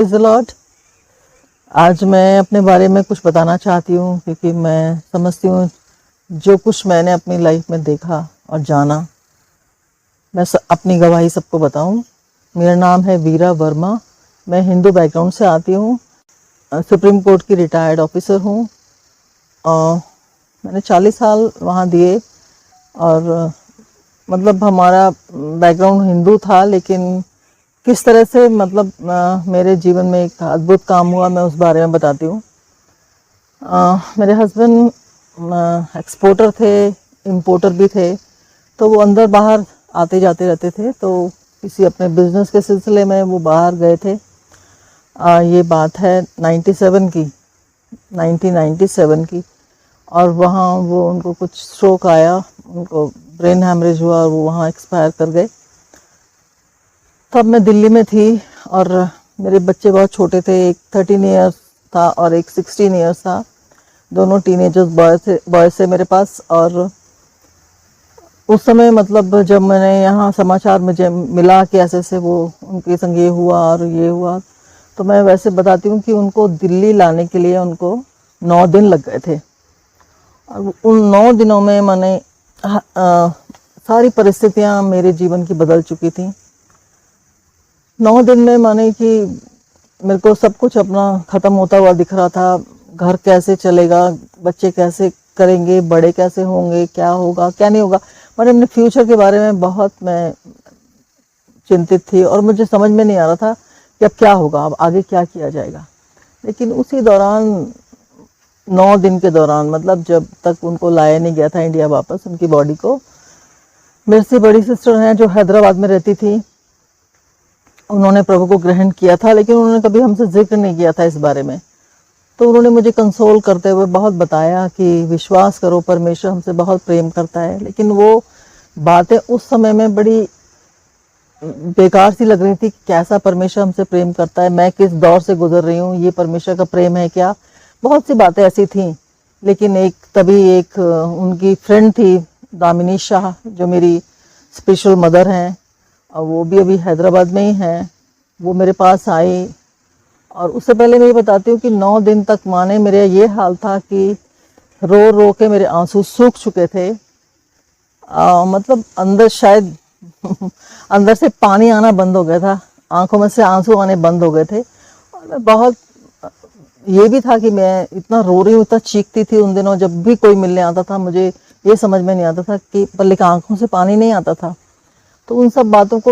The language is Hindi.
Praise the Lord. आज मैं अपने बारे में कुछ बताना चाहती हूँ, क्योंकि मैं समझती हूँ जो कुछ मैंने अपनी लाइफ में देखा और जाना, मैं अपनी गवाही सबको बताऊँ। मेरा नाम है वीरा वर्मा। मैं हिंदू बैकग्राउंड से आती हूँ। सुप्रीम कोर्ट की रिटायर्ड ऑफिसर हूँ। मैंने 40 साल वहाँ दिए और मतलब हमारा बैकग्राउंड हिंदू था, लेकिन किस तरह से मतलब मेरे जीवन में एक अद्भुत काम हुआ, मैं उस बारे में बताती हूँ। मेरे हस्बैंड एक्सपोर्टर थे, इंपोर्टर भी थे, तो वो अंदर बाहर आते जाते रहते थे। तो किसी अपने बिजनेस के सिलसिले में वो बाहर गए थे। ये बात है 1997 की। और वहाँ वो उनको कुछ स्ट्रोक आया, उनको ब्रेन हैमरेज हुआ और वो वहाँ एक्सपायर कर गए। तब मैं दिल्ली में थी और मेरे बच्चे बहुत छोटे थे। एक 13 इयर्स था और एक 16 इयर्स था। दोनों टीनेजर्स बॉय से मेरे पास। और उस समय मतलब जब मैंने यहाँ समाचार मुझे मिला कि ऐसे से वो उनके संग ये हुआ और ये हुआ, तो मैं वैसे बताती हूँ कि उनको दिल्ली लाने के लिए उनको 9 दिन लग गए थे। और उन 9 दिनों में मैंने सारी परिस्थितियाँ मेरे जीवन की बदल चुकी थी। 9 दिन में माने कि मेरे को सब कुछ अपना ख़त्म होता हुआ दिख रहा था। घर कैसे चलेगा, बच्चे कैसे करेंगे, बड़े कैसे होंगे, क्या होगा क्या नहीं होगा, मैंने अपने फ्यूचर के बारे में बहुत मैं चिंतित थी और मुझे समझ में नहीं आ रहा था कि अब क्या होगा, अब आगे क्या किया जाएगा। लेकिन उसी दौरान 9 दिन के दौरान, मतलब जब तक उनको लाया नहीं गया था इंडिया वापस उनकी बॉडी को, मेरे से बड़ी सिस्टर हैं जो हैदराबाद में रहती थी, उन्होंने प्रभु को ग्रहण किया था, लेकिन उन्होंने कभी हमसे जिक्र नहीं किया था इस बारे में। तो उन्होंने मुझे कंसोल करते हुए बहुत बताया कि विश्वास करो, परमेश्वर हमसे बहुत प्रेम करता है। लेकिन वो बातें उस समय में बड़ी बेकार सी लग रही थी कि कैसा परमेश्वर हमसे प्रेम करता है, मैं किस दौर से गुजर रही हूँ, ये परमेश्वर का प्रेम है क्या, बहुत सी बातें ऐसी थी। लेकिन तभी एक उनकी फ्रेंड थी दामिनी शाह, जो मेरी स्पिरिचुअल मदर हैं और वो भी अभी हैदराबाद में ही हैं। वो मेरे पास आई और उससे पहले मैं ये बताती हूँ कि 9 दिन तक माने मेरे ये हाल था कि रो रो के मेरे आंसू सूख चुके थे। मतलब अंदर शायद अंदर से पानी आना बंद हो गया था, आंखों में से आंसू आने बंद हो गए थे। और मैं बहुत ये भी था कि मैं इतना रो रही हूँ, इतना चीखती थी उन दिनों। जब भी कोई मिलने आता था मुझे ये समझ में नहीं आता था कि, पर लेकिन आंखों से पानी नहीं आता था। तो उन सब बातों को